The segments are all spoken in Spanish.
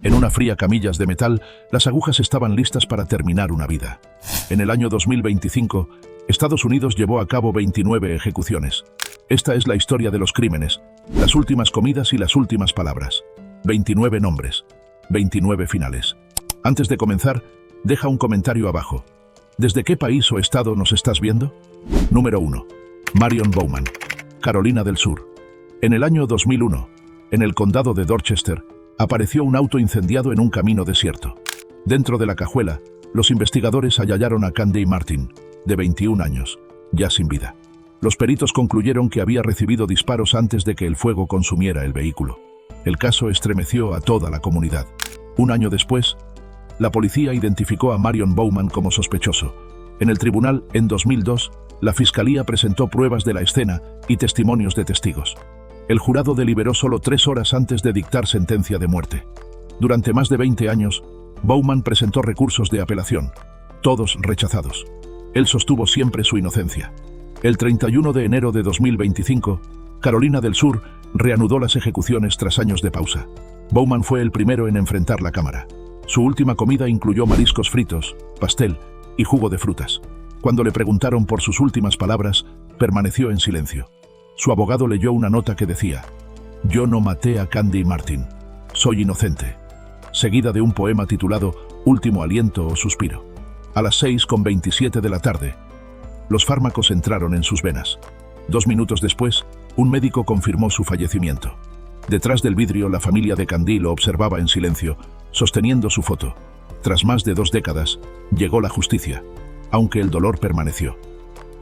En una fría camillas de metal, las agujas estaban listas para terminar una vida. En el año 2025, Estados Unidos llevó a cabo 29 ejecuciones. Esta es la historia de los crímenes, las últimas comidas y las últimas palabras. 29 nombres, 29 finales. Antes de comenzar, deja un comentario abajo. ¿Desde qué país o estado nos estás viendo? Número 1. Marion Bowman, Carolina del Sur. En el año 2001, en el condado de Dorchester, apareció un auto incendiado en un camino desierto. Dentro de la cajuela, los investigadores hallaron a Candy Martin, de 21 años, ya sin vida. Los peritos concluyeron que había recibido disparos antes de que el fuego consumiera el vehículo. El caso estremeció a toda la comunidad. Un año después, la policía identificó a Marion Bowman como sospechoso. En el tribunal, en 2002, la fiscalía presentó pruebas de la escena y testimonios de testigos. El jurado deliberó solo 3 horas antes de dictar sentencia de muerte. Durante más de 20 años, Bowman presentó recursos de apelación, todos rechazados. Él sostuvo siempre su inocencia. El 31 de enero de 2025, Carolina del Sur reanudó las ejecuciones tras años de pausa. Bowman fue el primero en enfrentar la cámara. Su última comida incluyó mariscos fritos, pastel y jugo de frutas. Cuando le preguntaron por sus últimas palabras, permaneció en silencio. Su abogado leyó una nota que decía: «Yo no maté a Candy Martin. Soy inocente», seguida de un poema titulado «Último aliento o suspiro». A las 6:27 de la tarde, los fármacos entraron en sus venas. 2 minutos después, un médico confirmó su fallecimiento. Detrás del vidrio, la familia de Candy lo observaba en silencio, sosteniendo su foto. Tras más de 2 décadas, llegó la justicia, aunque el dolor permaneció.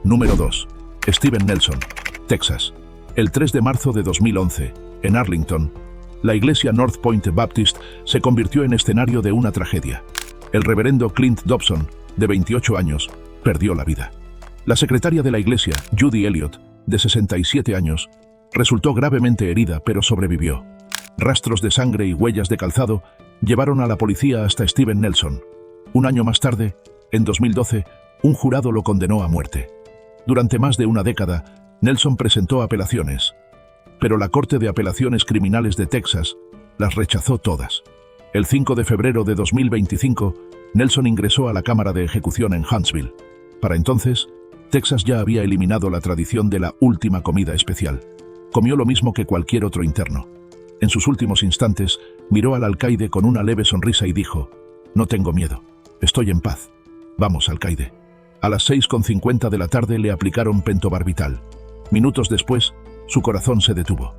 Número 2. Steven Nelson, Texas. El 3 de marzo de 2011, en Arlington, la iglesia North Point Baptist se convirtió en escenario de una tragedia. El reverendo Clint Dobson, de 28 años, perdió la vida. La secretaria de la iglesia, Judy Elliott, de 67 años, resultó gravemente herida pero sobrevivió. Rastros de sangre y huellas de calzado llevaron a la policía hasta Steven Nelson. Un año más tarde, en 2012, un jurado lo condenó a muerte. Durante más de una década, Nelson presentó apelaciones, pero la Corte de Apelaciones Criminales de Texas las rechazó todas. El 5 de febrero de 2025, Nelson ingresó a la Cámara de Ejecución en Huntsville. Para entonces, Texas ya había eliminado la tradición de la última comida especial. Comió lo mismo que cualquier otro interno. En sus últimos instantes, miró al alcaide con una leve sonrisa y dijo: «No tengo miedo, estoy en paz. Vamos, alcaide». A las 6:50 de la tarde le aplicaron pentobarbital. Minutos después, su corazón se detuvo.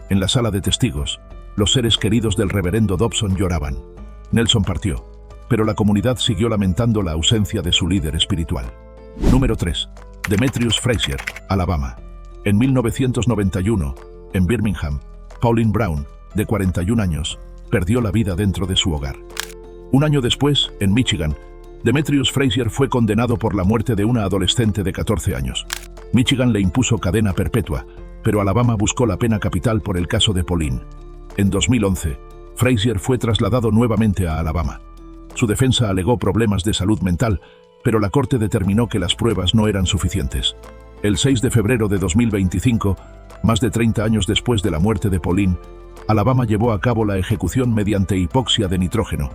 En la sala de testigos, los seres queridos del reverendo Dobson lloraban. Nelson partió, pero la comunidad siguió lamentando la ausencia de su líder espiritual. Número 3. Demetrius Frazier, Alabama. En 1991, en Birmingham, Pauline Brown, de 41 años, perdió la vida dentro de su hogar. Un año después, en Michigan, Demetrius Frazier fue condenado por la muerte de una adolescente de 14 años. Michigan le impuso cadena perpetua, pero Alabama buscó la pena capital por el caso de Pauline. En 2011, Frazier fue trasladado nuevamente a Alabama. Su defensa alegó problemas de salud mental, pero la corte determinó que las pruebas no eran suficientes. El 6 de febrero de 2025, más de 30 años después de la muerte de Pauline, Alabama llevó a cabo la ejecución mediante hipoxia de nitrógeno,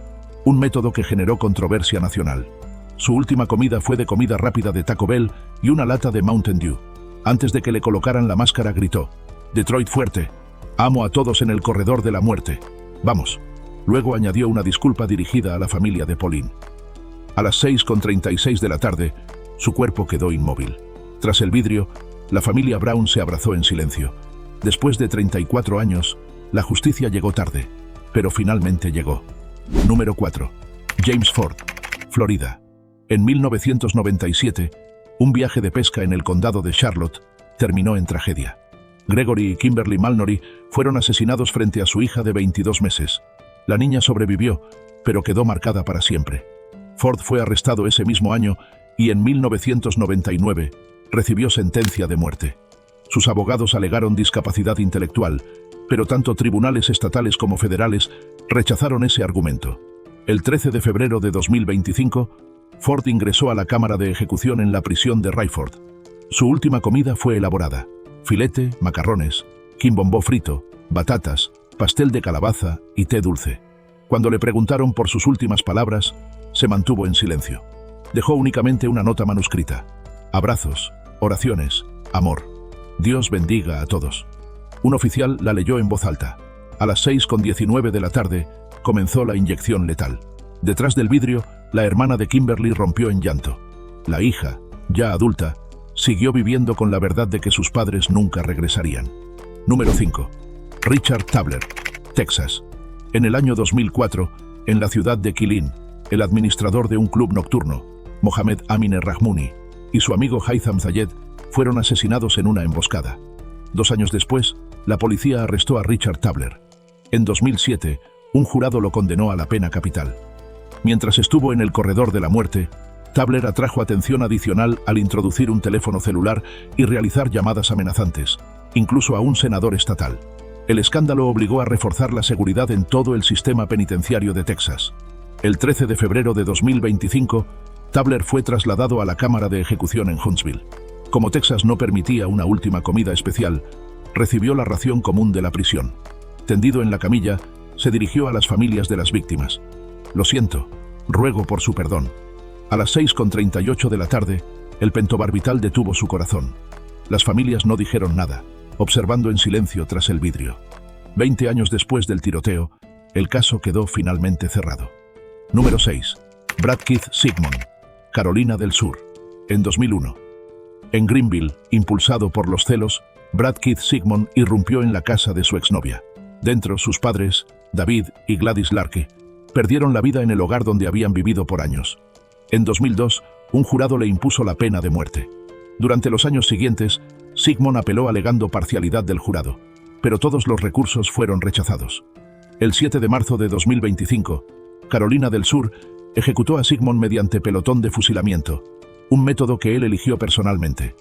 un método que generó controversia nacional. Su última comida fue de comida rápida de Taco Bell y una lata de Mountain Dew. Antes de que le colocaran la máscara, gritó: «Detroit fuerte, amo a todos en el corredor de la muerte. Vamos». Luego añadió una disculpa dirigida a la familia de Pauline. A las 6:36 de la tarde, su cuerpo quedó inmóvil. Tras el vidrio, la familia Brown se abrazó en silencio. Después de 34 años, la justicia llegó tarde, pero finalmente llegó. Número 4. James Ford, Florida. En 1997, un viaje de pesca en el condado de Charlotte terminó en tragedia. Gregory y Kimberly Mallory fueron asesinados frente a su hija de 22 meses. La niña sobrevivió, pero quedó marcada para siempre. Ford fue arrestado ese mismo año y en 1999 recibió sentencia de muerte. Sus abogados alegaron discapacidad intelectual, pero tanto tribunales estatales como federales rechazaron ese argumento. El 13 de febrero de 2025, Ford ingresó a la cámara de ejecución en la prisión de Rayford. Su última comida fue elaborada: filete, macarrones, quimbombó frito, batatas, pastel de calabaza y té dulce. Cuando le preguntaron por sus últimas palabras, se mantuvo en silencio. Dejó únicamente una nota manuscrita. Abrazos, oraciones, amor. Dios bendiga a todos. Un oficial la leyó en voz alta. A las 6:19 de la tarde comenzó la inyección letal. Detrás del vidrio, la hermana de Kimberly rompió en llanto. La hija, ya adulta, siguió viviendo con la verdad de que sus padres nunca regresarían. Número 5. Richard Tabler, Texas. En el año 2004, en la ciudad de Killeen, el administrador de un club nocturno, Mohamed Amin Rahmouni, y su amigo Haitham Zayed fueron asesinados en una emboscada. 2 años después, la policía arrestó a Richard Tabler. En 2007, un jurado lo condenó a la pena capital. Mientras estuvo en el corredor de la muerte, Tabler atrajo atención adicional al introducir un teléfono celular y realizar llamadas amenazantes, incluso a un senador estatal. El escándalo obligó a reforzar la seguridad en todo el sistema penitenciario de Texas. El 13 de febrero de 2025, Tabler fue trasladado a la cámara de ejecución en Huntsville. Como Texas no permitía una última comida especial, recibió la ración común de la prisión. Tendido en la camilla, se dirigió a las familias de las víctimas. Lo siento, ruego por su perdón. A las 6:38 de la tarde, el pentobarbital detuvo su corazón. Las familias no dijeron nada, observando en silencio tras el vidrio. 20 años después del tiroteo, el caso quedó finalmente cerrado. Número 6. Brad Keith Sigmon, Carolina del Sur. En 2001. En Greenville, impulsado por los celos, Brad Keith Sigmon irrumpió en la casa de su exnovia. Dentro, sus padres, David y Gladys Larke, perdieron la vida en el hogar donde habían vivido por años. En 2002, un jurado le impuso la pena de muerte. Durante los años siguientes, Sigmon apeló alegando parcialidad del jurado, pero todos los recursos fueron rechazados. El 7 de marzo de 2025, Carolina del Sur ejecutó a Sigmon mediante pelotón de fusilamiento, un método que él eligió personalmente.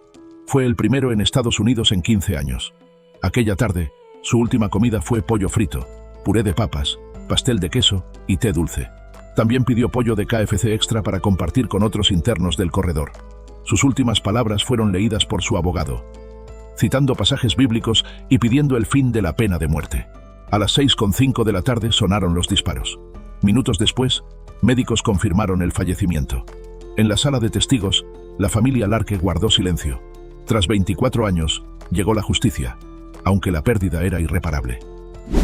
Fue el primero en Estados Unidos en 15 años. Aquella tarde, su última comida fue pollo frito, puré de papas, pastel de queso y té dulce. También pidió pollo de KFC extra para compartir con otros internos del corredor. Sus últimas palabras fueron leídas por su abogado, citando pasajes bíblicos y pidiendo el fin de la pena de muerte. A las 6:05 de la tarde sonaron los disparos. Minutos después, médicos confirmaron el fallecimiento. En la sala de testigos, la familia Larke guardó silencio. Tras 24 años, llegó la justicia, aunque la pérdida era irreparable.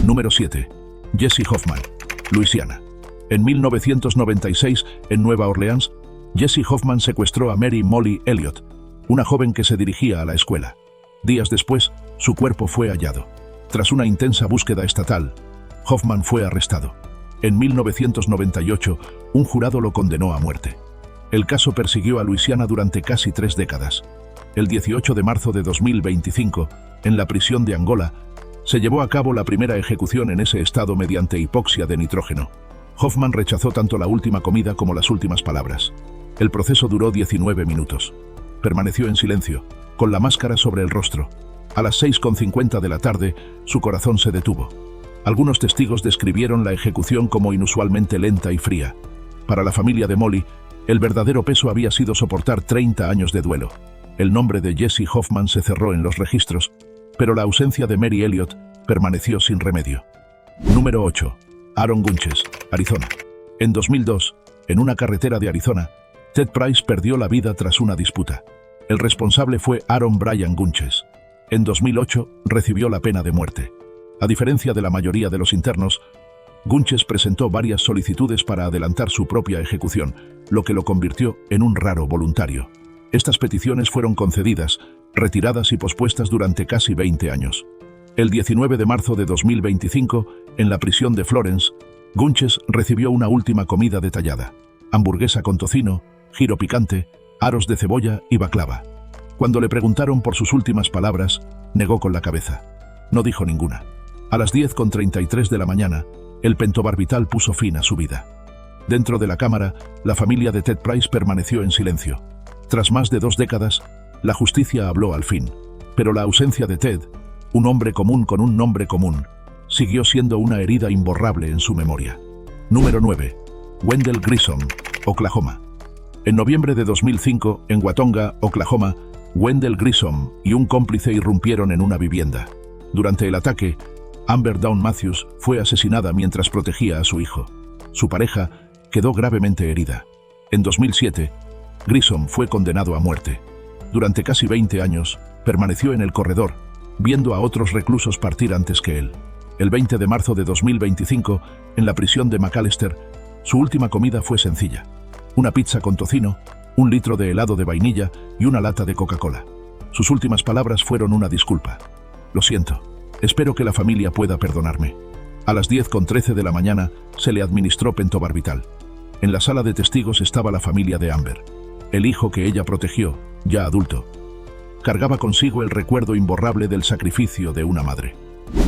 Número 7. Jesse Hoffman, Luisiana. En 1996, en Nueva Orleans, Jesse Hoffman secuestró a Mary Molly Elliott, una joven que se dirigía a la escuela. Días después, su cuerpo fue hallado. Tras una intensa búsqueda estatal, Hoffman fue arrestado. En 1998, un jurado lo condenó a muerte. El caso persiguió a Luisiana durante casi 3 décadas. El 18 de marzo de 2025, en la prisión de Angola, se llevó a cabo la primera ejecución en ese estado mediante hipoxia de nitrógeno. Hoffman rechazó tanto la última comida como las últimas palabras. El proceso duró 19 minutos. Permaneció en silencio, con la máscara sobre el rostro. A las 6:50 de la tarde, su corazón se detuvo. Algunos testigos describieron la ejecución como inusualmente lenta y fría. Para la familia de Molly, el verdadero peso había sido soportar 30 años de duelo. El nombre de Jesse Hoffman se cerró en los registros, pero la ausencia de Mary Elliott permaneció sin remedio. Número 8. Aaron Gunches, Arizona. En 2002, en una carretera de Arizona, Ted Price perdió la vida tras una disputa. El responsable fue Aaron Brian Gunches. En 2008, recibió la pena de muerte. A diferencia de la mayoría de los internos, Gunches presentó varias solicitudes para adelantar su propia ejecución, lo que lo convirtió en un raro voluntario. Estas peticiones fueron concedidas, retiradas y pospuestas durante casi 20 años. El 19 de marzo de 2025, en la prisión de Florence, Gunches recibió una última comida detallada: hamburguesa con tocino, giro picante, aros de cebolla y baklava. Cuando le preguntaron por sus últimas palabras, negó con la cabeza. No dijo ninguna. A las 10:33 de la mañana, el pentobarbital puso fin a su vida. Dentro de la cámara, la familia de Ted Price permaneció en silencio. Tras más de 2 décadas, la justicia habló al fin, pero la ausencia de Ted, un hombre común con un nombre común, siguió siendo una herida imborrable en su memoria. Número 9. Wendell Grissom, Oklahoma. En noviembre de 2005, en Watonga, Oklahoma, Wendell Grissom y un cómplice irrumpieron en una vivienda. Durante el ataque, Amber Dawn Matthews fue asesinada mientras protegía a su hijo. Su pareja quedó gravemente herida. En 2007, Grissom fue condenado a muerte. Durante casi 20 años, permaneció en el corredor, viendo a otros reclusos partir antes que él. El 20 de marzo de 2025, en la prisión de McAlester, su última comida fue sencilla: una pizza con tocino, un litro de helado de vainilla y una lata de Coca-Cola. Sus últimas palabras fueron una disculpa. Lo siento, espero que la familia pueda perdonarme. A las 10:13 de la mañana se le administró pentobarbital. En la sala de testigos estaba la familia de Amber. El hijo que ella protegió, ya adulto, cargaba consigo el recuerdo imborrable del sacrificio de una madre.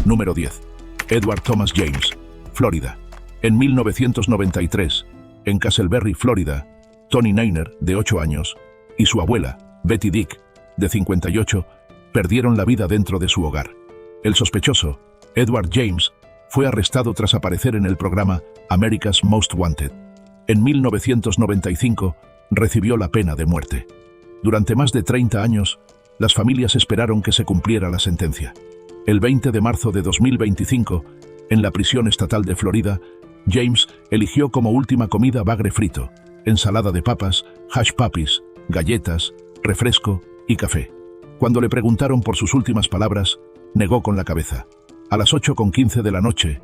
Número 10. Edward Thomas James, Florida. En 1993, en Castleberry, Florida, Tony Neiner, de 8 años, y su abuela, Betty Dick, de 58, perdieron la vida dentro de su hogar. El sospechoso, Edward James, fue arrestado tras aparecer en el programa America's Most Wanted. En 1995, recibió la pena de muerte. Durante más de 30 años, las familias esperaron que se cumpliera la sentencia. El 20 de marzo de 2025, en la prisión estatal de Florida, James eligió como última comida bagre frito, ensalada de papas, hash puppies, galletas, refresco y café. Cuando le preguntaron por sus últimas palabras, negó con la cabeza. A las 8:15 de la noche,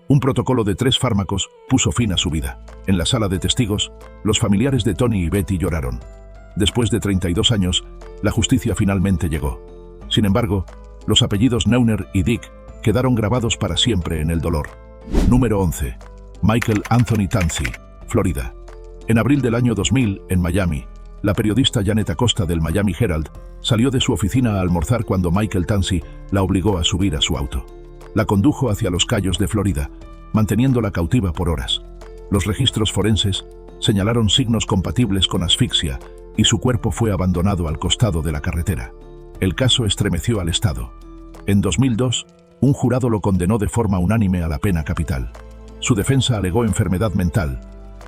un protocolo de 3 fármacos puso fin a su vida. En la sala de testigos, los familiares de Tony y Betty lloraron. Después de 32 años, la justicia finalmente llegó. Sin embargo, los apellidos Neuner y Dick quedaron grabados para siempre en el dolor. Número 11. Michael Anthony Tansey, Florida. En abril del año 2000, en Miami, la periodista Janet Acosta del Miami Herald salió de su oficina a almorzar cuando Michael Tansey la obligó a subir a su auto. La condujo hacia los Cayos de Florida, manteniéndola cautiva por horas. Los registros forenses señalaron signos compatibles con asfixia y su cuerpo fue abandonado al costado de la carretera. El caso estremeció al Estado. En 2002, un jurado lo condenó de forma unánime a la pena capital. Su defensa alegó enfermedad mental,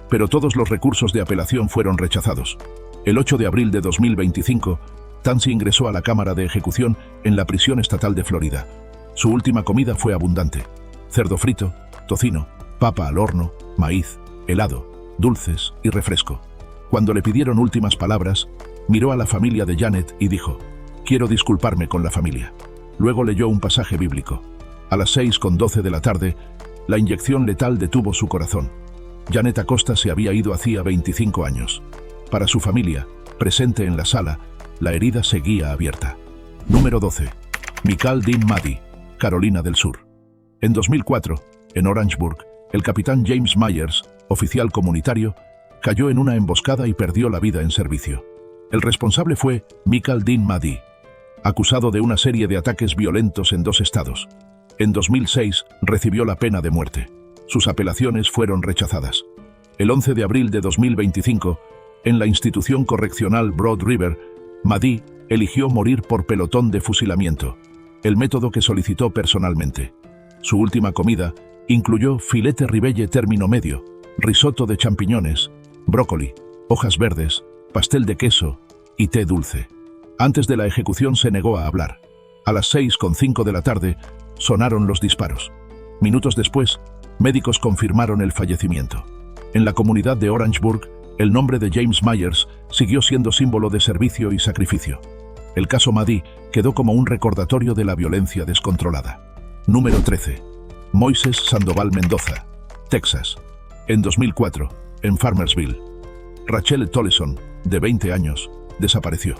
pero todos los recursos de apelación fueron rechazados. El 8 de abril de 2025, Tansey ingresó a la cámara de ejecución en la prisión estatal de Florida. Su última comida fue abundante: cerdo frito, tocino, papa al horno, maíz, helado, dulces y refresco. Cuando le pidieron últimas palabras, miró a la familia de Janet y dijo: «Quiero disculparme con la familia». Luego leyó un pasaje bíblico. A las 6:12 de la tarde, la inyección letal detuvo su corazón. Janet Acosta se había ido hacía 25 años. Para su familia, presente en la sala, la herida seguía abierta. Número 12. Michael Dean Maddy, Carolina del Sur. En 2004, en Orangeburg, el capitán James Myers, oficial comunitario, cayó en una emboscada y perdió la vida en servicio. El responsable fue Michael Dean Maddy, acusado de una serie de ataques violentos en 2 estados. En 2006 recibió la pena de muerte. Sus apelaciones fueron rechazadas. El 11 de abril de 2025, en la institución correccional Broad River, Maddy eligió morir por pelotón de fusilamiento, el método que solicitó personalmente. Su última comida incluyó filete ribeye término medio, risotto de champiñones, brócoli, hojas verdes, pastel de queso y té dulce. Antes de la ejecución se negó a hablar. A las 6:05 de la tarde sonaron los disparos. Minutos después, médicos confirmaron el fallecimiento. En la comunidad de Orangeburg, el nombre de James Myers siguió siendo símbolo de servicio y sacrificio. El caso Maddy quedó como un recordatorio de la violencia descontrolada. Número 13. Moises Sandoval Mendoza, Texas. En 2004, en Farmersville, Rachel Tolleson, de 20 años, desapareció.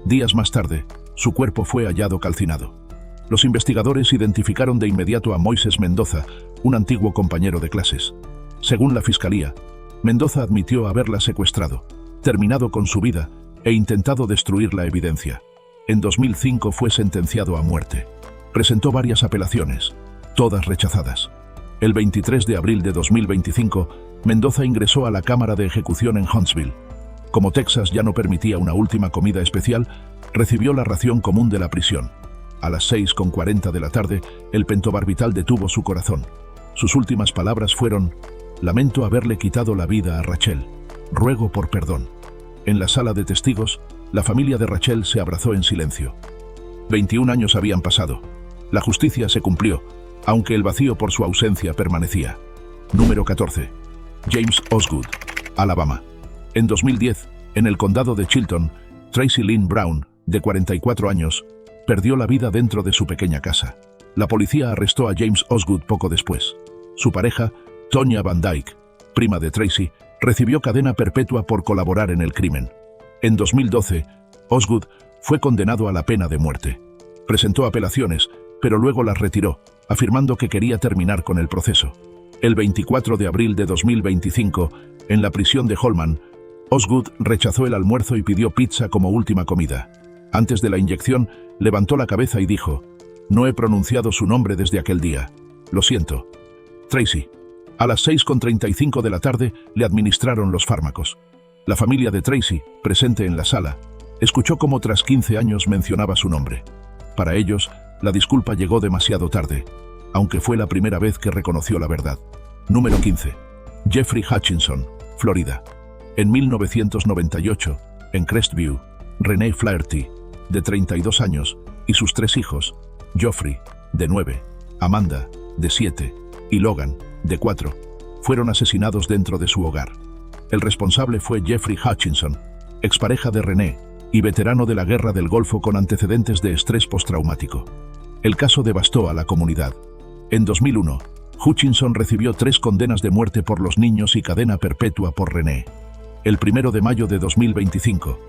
Días más tarde, su cuerpo fue hallado calcinado. Los investigadores identificaron de inmediato a Moises Mendoza, un antiguo compañero de clases. Según la fiscalía, Mendoza admitió haberla secuestrado, terminado con su vida e intentado destruir la evidencia. En 2005 fue sentenciado a muerte. Presentó varias apelaciones, todas rechazadas. El 23 de abril de 2025, Mendoza ingresó a la cámara de ejecución en Huntsville. Como Texas ya no permitía una última comida especial, recibió la ración común de la prisión. A las 6:40 de la tarde, el pentobarbital detuvo su corazón. Sus últimas palabras fueron: «Lamento haberle quitado la vida a Rachel. Ruego por perdón». En la sala de testigos, la familia de Rachel se abrazó en silencio. 21 años habían pasado. La justicia se cumplió, aunque el vacío por su ausencia permanecía. Número 14. James Osgood, Alabama. En 2010, en el condado de Chilton, Tracy Lynn Brown, de 44 años, perdió la vida dentro de su pequeña casa. La policía arrestó a James Osgood poco después. Su pareja, Tonya Van Dyke, prima de Tracy, recibió cadena perpetua por colaborar en el crimen. En 2012, Osgood fue condenado a la pena de muerte. Presentó apelaciones, pero luego las retiró, afirmando que quería terminar con el proceso. El 24 de abril de 2025, en la prisión de Holman, Osgood rechazó el almuerzo y pidió pizza como última comida. Antes de la inyección, levantó la cabeza y dijo: «No he pronunciado su nombre desde aquel día. Lo siento». Tracy. A las 6:35 de la tarde le administraron los fármacos. La familia de Tracy, presente en la sala, escuchó cómo tras 15 años mencionaba su nombre. Para ellos, la disculpa llegó demasiado tarde, aunque fue la primera vez que reconoció la verdad. Número 15. Jeffrey Hutchinson, Florida. En 1998, en Crestview, Renee Flaherty, de 32 años, y sus 3 hijos, Geoffrey, de 9, Amanda, de 7, y Logan, de 4, fueron asesinados dentro de su hogar. El responsable fue Jeffrey Hutchinson, expareja de Renee y veterano de la Guerra del Golfo con antecedentes de estrés postraumático. El caso devastó a la comunidad. En 2001, Hutchinson recibió 3 condenas de muerte por los niños y cadena perpetua por Renee. El 1 de mayo de 2025,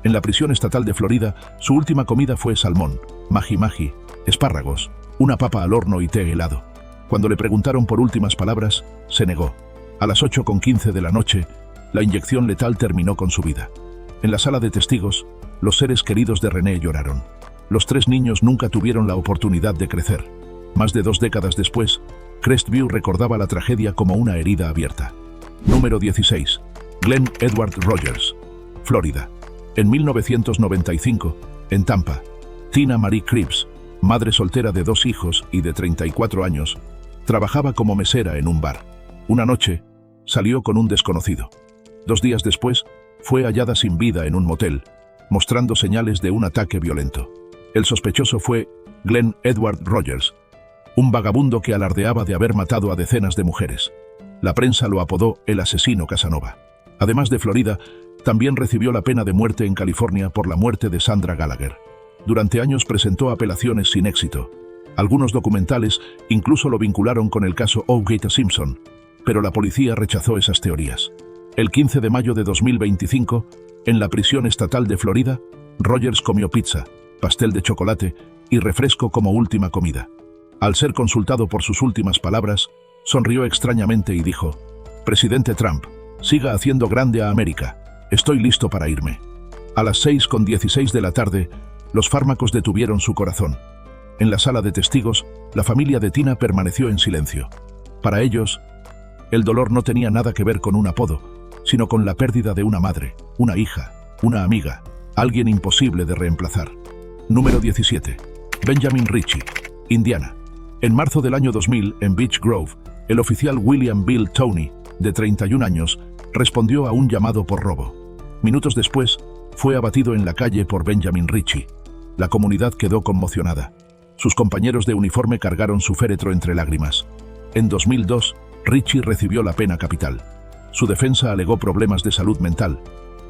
en la prisión estatal de Florida, su última comida fue salmón, maji-maji, espárragos, una papa al horno y té helado. Cuando le preguntaron por últimas palabras, se negó. A las 8:15 de la noche, la inyección letal terminó con su vida. En la sala de testigos, los seres queridos de Renee lloraron. Los 3 niños nunca tuvieron la oportunidad de crecer. Más de 2 décadas después, Crestview recordaba la tragedia como una herida abierta. Número 16. Glenn Edward Rogers, Florida. En 1995, en Tampa, Tina Marie Cripps, madre soltera de 2 hijos y de 34 años, trabajaba como mesera en un bar. Una noche, salió con un desconocido. 2 días después, fue hallada sin vida en un motel, mostrando señales de un ataque violento. El sospechoso fue Glenn Edward Rogers, un vagabundo que alardeaba de haber matado a decenas de mujeres. La prensa lo apodó el asesino Casanova. Además de Florida, también recibió la pena de muerte en California por la muerte de Sandra Gallagher. Durante años presentó apelaciones sin éxito. Algunos documentales incluso lo vincularon con el caso O.J. Simpson, pero la policía rechazó esas teorías. El 15 de mayo de 2025, en la prisión estatal de Florida, Rogers comió pizza, pastel de chocolate y refresco como última comida. Al ser consultado por sus últimas palabras, sonrió extrañamente y dijo: «Presidente Trump, siga haciendo grande a América. Estoy listo para irme». A las 6:16 de la tarde, los fármacos detuvieron su corazón. En la sala de testigos, la familia de Tina permaneció en silencio. Para ellos, el dolor no tenía nada que ver con un apodo, sino con la pérdida de una madre, una hija, una amiga, alguien imposible de reemplazar. Número 17. Benjamin Ritchie, Indiana. En marzo del año 2000, en Beech Grove, el oficial William Bill Toney, de 31 años, respondió a un llamado por robo. Minutos después, fue abatido en la calle por Benjamin Ritchie. La comunidad quedó conmocionada. Sus compañeros de uniforme cargaron su féretro entre lágrimas. En 2002, Ritchie recibió la pena capital. Su defensa alegó problemas de salud mental,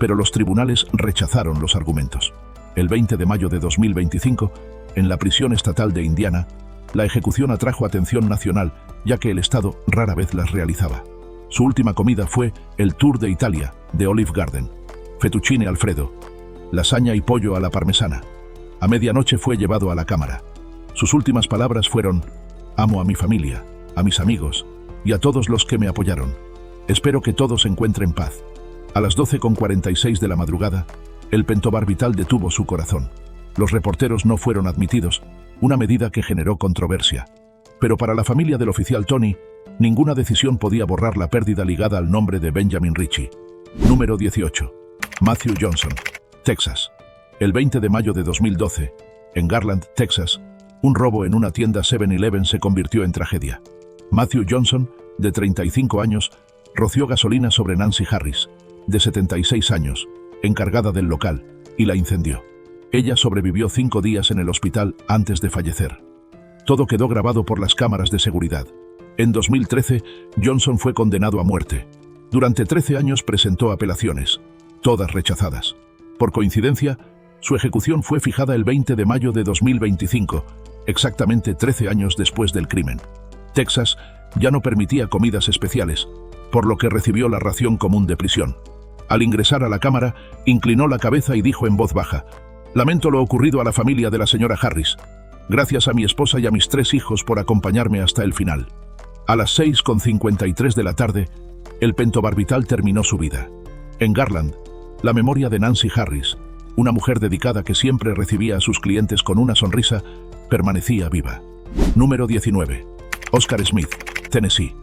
pero los tribunales rechazaron los argumentos. El 20 de mayo de 2025, en la prisión estatal de Indiana, la ejecución atrajo atención nacional, ya que el Estado rara vez las realizaba. Su última comida fue el Tour de Italia, de Olive Garden. Fettuccine Alfredo, lasaña y pollo a la parmesana. A medianoche fue llevado a la cámara. Sus últimas palabras fueron: «Amo a mi familia, a mis amigos y a todos los que me apoyaron. Espero que todos encuentren paz». A las 12:46 de la madrugada, el pentobarbital detuvo su corazón. Los reporteros no fueron admitidos, una medida que generó controversia. Pero para la familia del oficial Toney, ninguna decisión podía borrar la pérdida ligada al nombre de Benjamin Ritchie. Número 18. Matthew Johnson, Texas. El 20 de mayo de 2012, en Garland, Texas, un robo en una tienda 7-Eleven se convirtió en tragedia. Matthew Johnson, de 35 años, roció gasolina sobre Nancy Harris, de 76 años, encargada del local, y la incendió. Ella sobrevivió 5 días en el hospital antes de fallecer. Todo quedó grabado por las cámaras de seguridad. En 2013, Johnson fue condenado a muerte, Durante 13 años presentó apelaciones, todas rechazadas. Por coincidencia, su ejecución fue fijada el 20 de mayo de 2025, exactamente 13 años después del crimen. Texas ya no permitía comidas especiales, por lo que recibió la ración común de prisión. Al ingresar a la cámara, inclinó la cabeza y dijo en voz baja: «Lamento lo ocurrido a la familia de la señora Harris. Gracias a mi esposa y a mis 3 hijos por acompañarme hasta el final». A las 6:53 de la tarde, el pentobarbital terminó su vida. En Garland, la memoria de Nancy Harris, una mujer dedicada que siempre recibía a sus clientes con una sonrisa, permanecía viva. Número 19. Oscar Smith, Tennessee.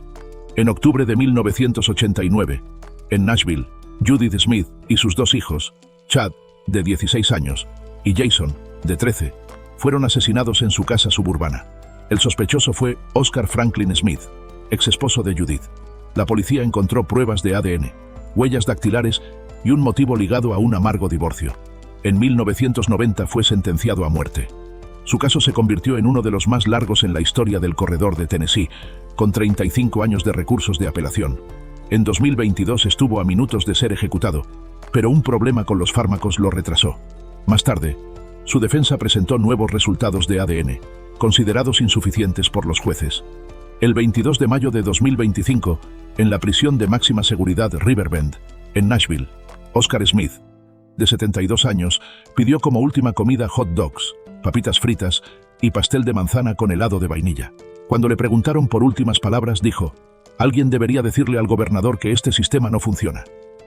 En octubre de 1989, en Nashville, Judith Smith y sus 2 hijos, Chad, de 16 años, y Jason, de 13, fueron asesinados en su casa suburbana. El sospechoso fue Oscar Franklin Smith, ex esposo de Judith. La policía encontró pruebas de ADN, huellas dactilares y un motivo ligado a un amargo divorcio. En 1990 fue sentenciado a muerte. Su caso se convirtió en uno de los más largos en la historia del corredor de Tennessee, con 35 años de recursos de apelación. En 2022 estuvo a minutos de ser ejecutado, pero un problema con los fármacos lo retrasó. Más tarde, su defensa presentó nuevos resultados de ADN, considerados insuficientes por los jueces. El 22 de mayo de 2025, en la prisión de máxima seguridad Riverbend, en Nashville, Oscar Smith, de 72 años, pidió como última comida hot dogs, papitas fritas y pastel de manzana con helado de vainilla. Cuando le preguntaron por últimas palabras, dijo: «Alguien debería decirle al gobernador que este sistema no funciona.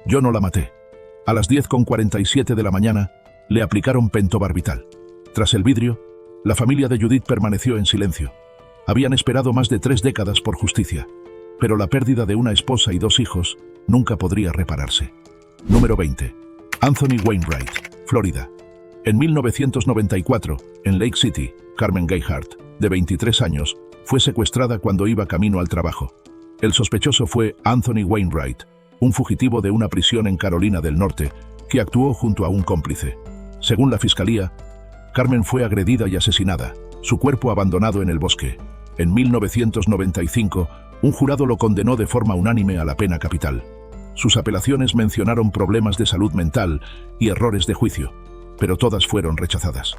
Yo no la maté». A las 10:47 de la mañana, le aplicaron pentobarbital. Tras el vidrio, la familia de Judith permaneció en silencio. Habían esperado más de 3 décadas por justicia, pero la pérdida de una esposa y 2 hijos nunca podría repararse. Número 20. Anthony Wainwright, Florida. En 1994, en Lake City, Carmen Gayhart, de 23 años, fue secuestrada cuando iba camino al trabajo. El sospechoso fue Anthony Wainwright, un fugitivo de una prisión en Carolina del Norte, que actuó junto a un cómplice. Según la fiscalía, Carmen fue agredida y asesinada, su cuerpo abandonado en el bosque. En 1995, un jurado lo condenó de forma unánime a la pena capital. Sus apelaciones mencionaron problemas de salud mental y errores de juicio, pero todas fueron rechazadas.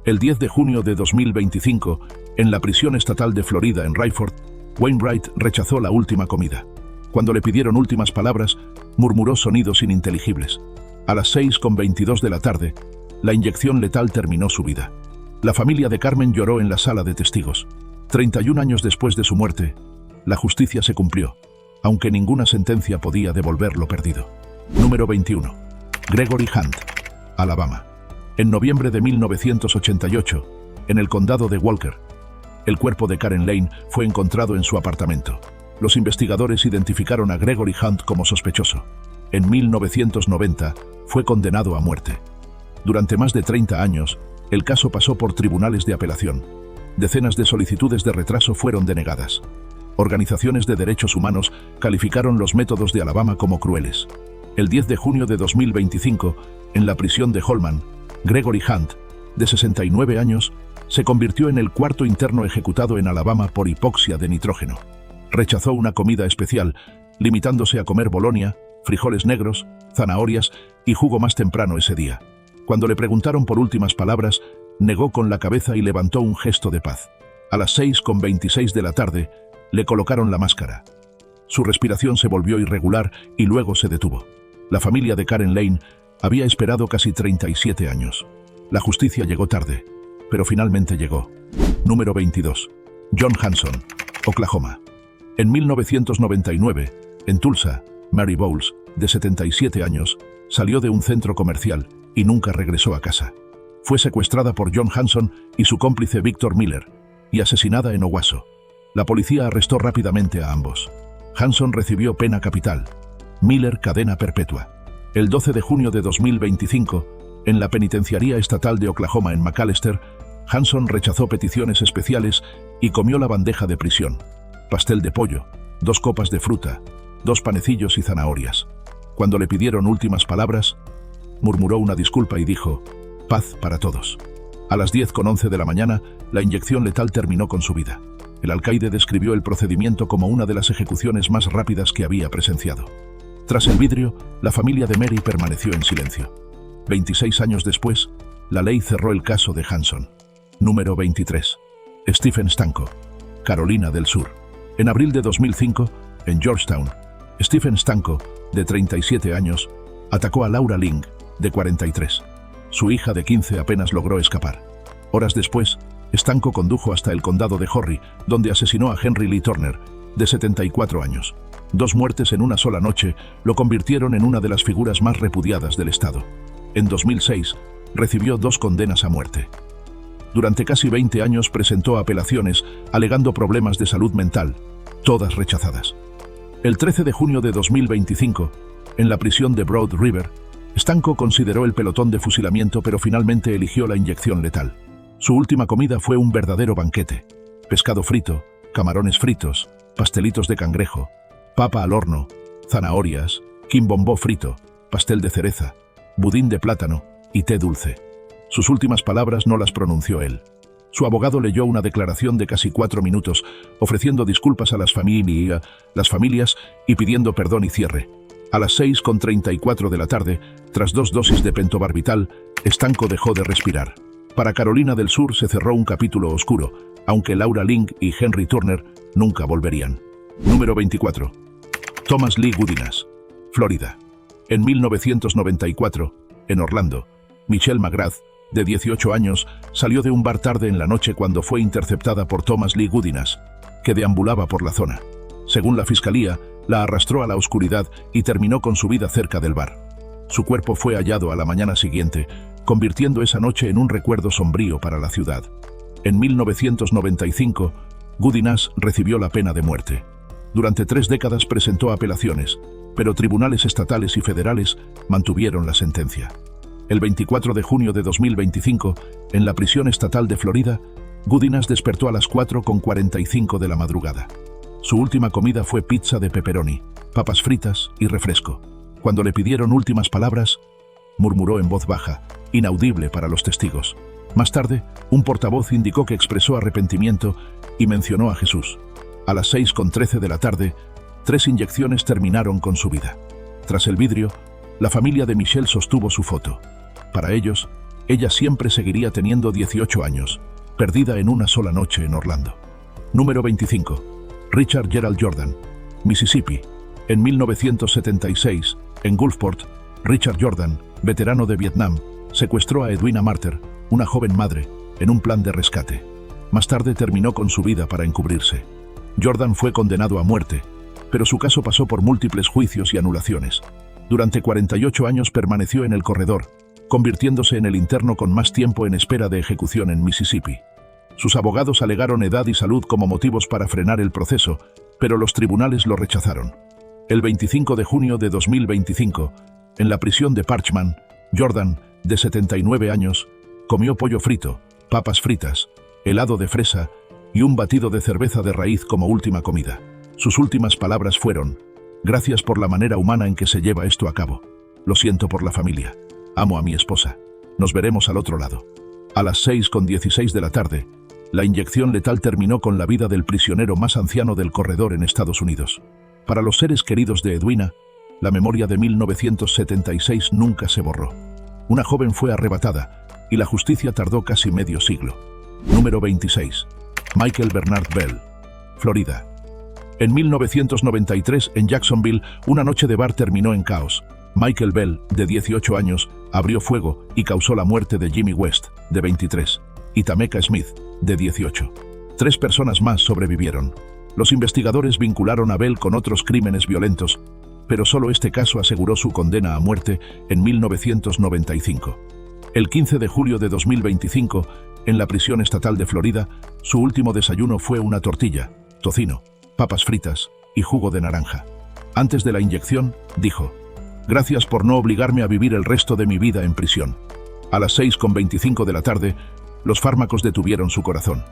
El 10 de junio de 2025, en la prisión estatal de Florida en Rayford, Wainwright rechazó la última comida. Cuando le pidieron últimas palabras, murmuró sonidos ininteligibles. A las 6:22 de la tarde, la inyección letal terminó su vida. La familia de Carmen lloró en la sala de testigos. 31 años después de su muerte, la justicia se cumplió, aunque ninguna sentencia podía devolver lo perdido. Número 21. Gregory Hunt, Alabama. En noviembre de 1988, en el condado de Walker, el cuerpo de Karen Lane fue encontrado en su apartamento. Los investigadores identificaron a Gregory Hunt como sospechoso. En 1990, fue condenado a muerte. Durante más de 30 años, el caso pasó por tribunales de apelación. Decenas de solicitudes de retraso fueron denegadas. Organizaciones de derechos humanos calificaron los métodos de Alabama como crueles. El 10 de junio de 2025, en la prisión de Holman, Gregory Hunt, de 69 años, se convirtió en el 4º interno ejecutado en Alabama por hipoxia de nitrógeno. Rechazó una comida especial, limitándose a comer bolonia, frijoles negros, zanahorias y jugo más temprano ese día. Cuando le preguntaron por últimas palabras, negó con la cabeza y levantó un gesto de paz. A las 6:26 de la tarde, le colocaron la máscara. Su respiración se volvió irregular y luego se detuvo. La familia de Karen Lane había esperado casi 37 años. La justicia llegó tarde, pero finalmente llegó. Número 22. John Hanson, Oklahoma. En 1999, en Tulsa, Mary Bowles, de 77 años, salió de un centro comercial y nunca regresó a casa. Fue secuestrada por John Hanson y su cómplice Victor Miller y asesinada en Owasso. La policía arrestó rápidamente a ambos. Hanson recibió pena capital, Miller cadena perpetua. El 12 de junio de 2025, en la penitenciaría estatal de Oklahoma en McAlester, Hanson rechazó peticiones especiales y comió la bandeja de prisión. Pastel de pollo, 2 copas de fruta, 2 panecillos y zanahorias. Cuando le pidieron últimas palabras, murmuró una disculpa y dijo: «Paz para todos». A las 10:11 de la mañana, la inyección letal terminó con su vida. El alcaide describió el procedimiento como una de las ejecuciones más rápidas que había presenciado. Tras el vidrio, la familia de Mary permaneció en silencio. 26 años después, la ley cerró el caso de Hanson. Número 23. Stephen Stanko, Carolina del Sur. En abril de 2005, en Georgetown, Stephen Stanko, de 37 años, atacó a Laura Ling, de 43. Su hija de 15 apenas logró escapar. Horas después, Stanko condujo hasta el condado de Horry, donde asesinó a Henry Lee Turner, de 74 años. 2 muertes en una sola noche lo convirtieron en una de las figuras más repudiadas del estado. En 2006, recibió 2 condenas a muerte. Durante casi 20 años presentó apelaciones alegando problemas de salud mental, todas rechazadas. El 13 de junio de 2025, en la prisión de Broad River, Stanko consideró el pelotón de fusilamiento, pero finalmente eligió la inyección letal. Su última comida fue un verdadero banquete: pescado frito, camarones fritos, pastelitos de cangrejo, papa al horno, zanahorias, quimbombó frito, pastel de cereza, budín de plátano y té dulce. Sus últimas palabras no las pronunció él. Su abogado leyó una declaración de casi 4 minutos, ofreciendo disculpas a las familias y pidiendo perdón y cierre. A las 6:34 de la tarde, tras 2 dosis de pentobarbital, Stanko dejó de respirar. Para Carolina del Sur se cerró un capítulo oscuro, aunque Laura Ling y Henry Turner nunca volverían. Número 24. Thomas Lee Gudinas, Florida. En 1994, en Orlando, Michelle McGrath, de 18 años, salió de un bar tarde en la noche cuando fue interceptada por Thomas Lee Gudinas, que deambulaba por la zona. Según la fiscalía, la arrastró a la oscuridad y terminó con su vida cerca del bar. Su cuerpo fue hallado a la mañana siguiente, convirtiendo esa noche en un recuerdo sombrío para la ciudad. En 1995, Gudinas recibió la pena de muerte. Durante 3 décadas presentó apelaciones, pero tribunales estatales y federales mantuvieron la sentencia. El 24 de junio de 2025, en la prisión estatal de Florida, Gudinas despertó a las 4:45 de la madrugada. Su última comida fue pizza de pepperoni, papas fritas y refresco. Cuando le pidieron últimas palabras, murmuró en voz baja, inaudible para los testigos. Más tarde, un portavoz indicó que expresó arrepentimiento y mencionó a Jesús. A las 6:13 de la tarde, 3 inyecciones terminaron con su vida. Tras el vidrio, la familia de Michelle sostuvo su foto. Para ellos, ella siempre seguiría teniendo 18 años, perdida en una sola noche en Orlando. Número 25. Richard Gerald Jordan, Mississippi. En 1976, en Gulfport, Richard Jordan, veterano de Vietnam, secuestró a Edwina Marter, una joven madre, en un plan de rescate. Más tarde terminó con su vida para encubrirse. Jordan fue condenado a muerte, pero su caso pasó por múltiples juicios y anulaciones. Durante 48 años permaneció en el corredor, convirtiéndose en el interno con más tiempo en espera de ejecución en Mississippi. Sus abogados alegaron edad y salud como motivos para frenar el proceso, pero los tribunales lo rechazaron. El 25 de junio de 2025, en la prisión de Parchman, Jordan, de 79 años, comió pollo frito, papas fritas, helado de fresa y un batido de cerveza de raíz como última comida. Sus últimas palabras fueron: gracias por la manera humana en que se lleva esto a cabo. Lo siento por la familia. Amo a mi esposa. Nos veremos al otro lado. A las 6:16 de la tarde, la inyección letal terminó con la vida del prisionero más anciano del corredor en Estados Unidos. Para los seres queridos de Edwina, la memoria de 1976 nunca se borró. Una joven fue arrebatada y la justicia tardó casi medio siglo. Número 26. Michael Bernard Bell, Florida. En 1993, en Jacksonville, una noche de bar terminó en caos. Michael Bell, de 18 años, abrió fuego y causó la muerte de Jimmy West, de 23, y Tameka Smith, de 18. 3 personas más sobrevivieron. Los investigadores vincularon a Bell con otros crímenes violentos, pero solo este caso aseguró su condena a muerte en 1995. El 15 de julio de 2025, en la prisión estatal de Florida, su último desayuno fue una tortilla, tocino, papas fritas y jugo de naranja. Antes de la inyección, dijo: gracias por no obligarme a vivir el resto de mi vida en prisión. A las 6:25 de la tarde, los fármacos detuvieron su corazón.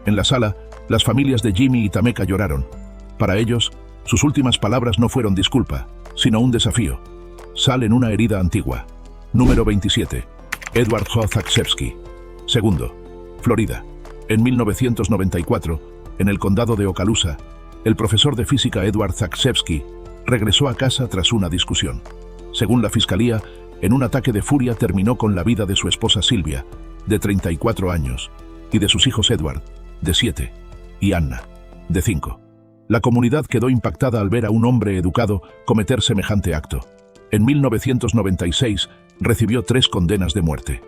En la sala, las familias de Jimmy y Tameka lloraron. Para ellos, sus últimas palabras no fueron disculpa, sino un desafío. Sal en una herida antigua. Número 27. Edward Ho Zaksevsky, segundo, Florida. En 1994, en el condado de Okaloosa, el profesor de física Edward Zaksevsky regresó a casa tras una discusión. Según la fiscalía, en un ataque de furia terminó con la vida de su esposa Sylvia, de 34 años, y de sus hijos Edward, de 7, y Anna, de 5. La comunidad quedó impactada al ver a un hombre educado cometer semejante acto. En 1996 recibió 3 condenas de muerte.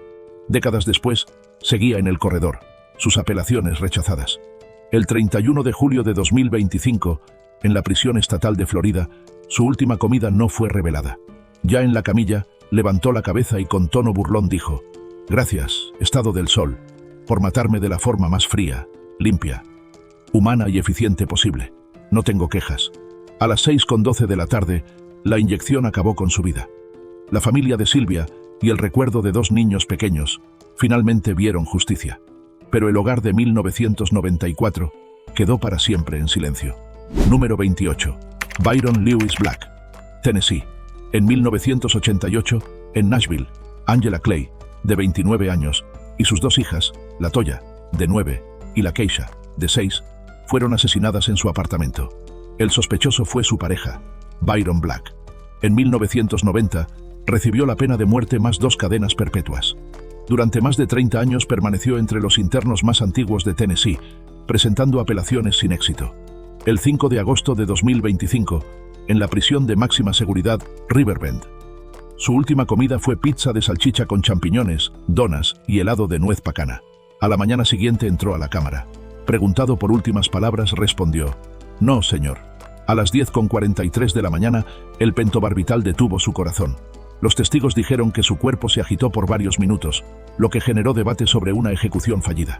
Décadas después, seguía en el corredor, sus apelaciones rechazadas. El 31 de julio de 2025, en la prisión estatal de Florida, su última comida no fue revelada. Ya en la camilla, levantó la cabeza y con tono burlón dijo: «Gracias, Estado del Sol, por matarme de la forma más fría, limpia, humana y eficiente posible. No tengo quejas». A las 6:12 de la tarde, la inyección acabó con su vida. La familia de Sylvia y el recuerdo de 2 niños pequeños finalmente vieron justicia. Pero el hogar de 1994 quedó para siempre en silencio. Número 28. Byron Lewis Black, Tennessee. En 1988, en Nashville, Angela Clay, de 29 años, y sus 2 hijas, la Toya, de 9, y la Keisha, de 6, fueron asesinadas en su apartamento. El sospechoso fue su pareja, Byron Black. En 1990, recibió la pena de muerte más 2 cadenas perpetuas. Durante más de 30 años permaneció entre los internos más antiguos de Tennessee, presentando apelaciones sin éxito. El 5 de agosto de 2025, en la prisión de máxima seguridad Riverbend. Su última comida fue pizza de salchicha con champiñones, donas y helado de nuez pacana. A la mañana siguiente entró a la cámara. Preguntado por últimas palabras, respondió: «No, señor». A las 10:43 de la mañana, el pentobarbital detuvo su corazón. Los testigos dijeron que su cuerpo se agitó por varios minutos, lo que generó debate sobre una ejecución fallida.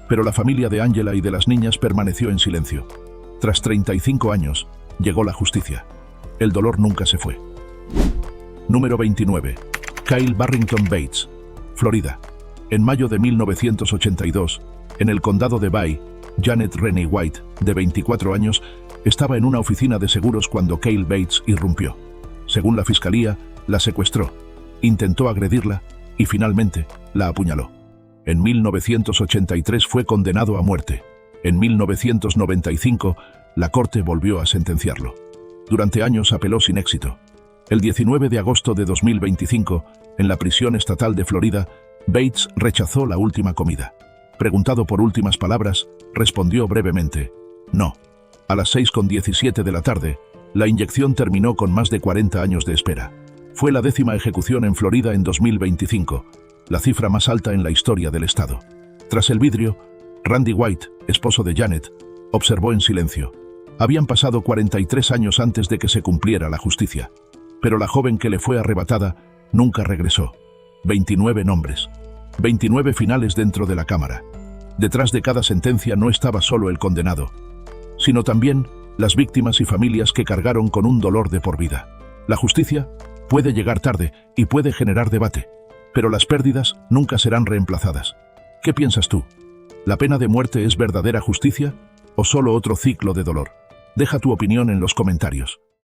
Pero la familia de Angela y de las niñas permaneció en silencio. Tras 35 años, llegó la justicia. El dolor nunca se fue. Número 29. Kyle Barrington Bates, Florida. En mayo de 1982, en el condado de Bay, Janet Renee White, de 24 años, estaba en una oficina de seguros cuando Kyle Bates irrumpió. Según la fiscalía, la secuestró, intentó agredirla y finalmente la apuñaló. En 1983 fue condenado a muerte. En 1995, la corte volvió a sentenciarlo. Durante años apeló sin éxito. El 19 de agosto de 2025, en la prisión estatal de Florida, Bates rechazó la última comida. Preguntado por últimas palabras, respondió brevemente: «No». A las 6:17 de la tarde, la inyección terminó con más de 40 años de espera. Fue la 10ª ejecución en Florida en 2025, la cifra más alta en la historia del estado. Tras el vidrio, Randy White, esposo de Janet, observó en silencio. Habían pasado 43 años antes de que se cumpliera la justicia, pero la joven que le fue arrebatada nunca regresó. 29 nombres, 29 finales dentro de la cámara. Detrás de cada sentencia no estaba solo el condenado, sino también las víctimas y familias que cargaron con un dolor de por vida. La justicia puede llegar tarde y puede generar debate, pero las pérdidas nunca serán reemplazadas. ¿Qué piensas tú? ¿La pena de muerte es verdadera justicia o solo otro ciclo de dolor? Deja tu opinión en los comentarios.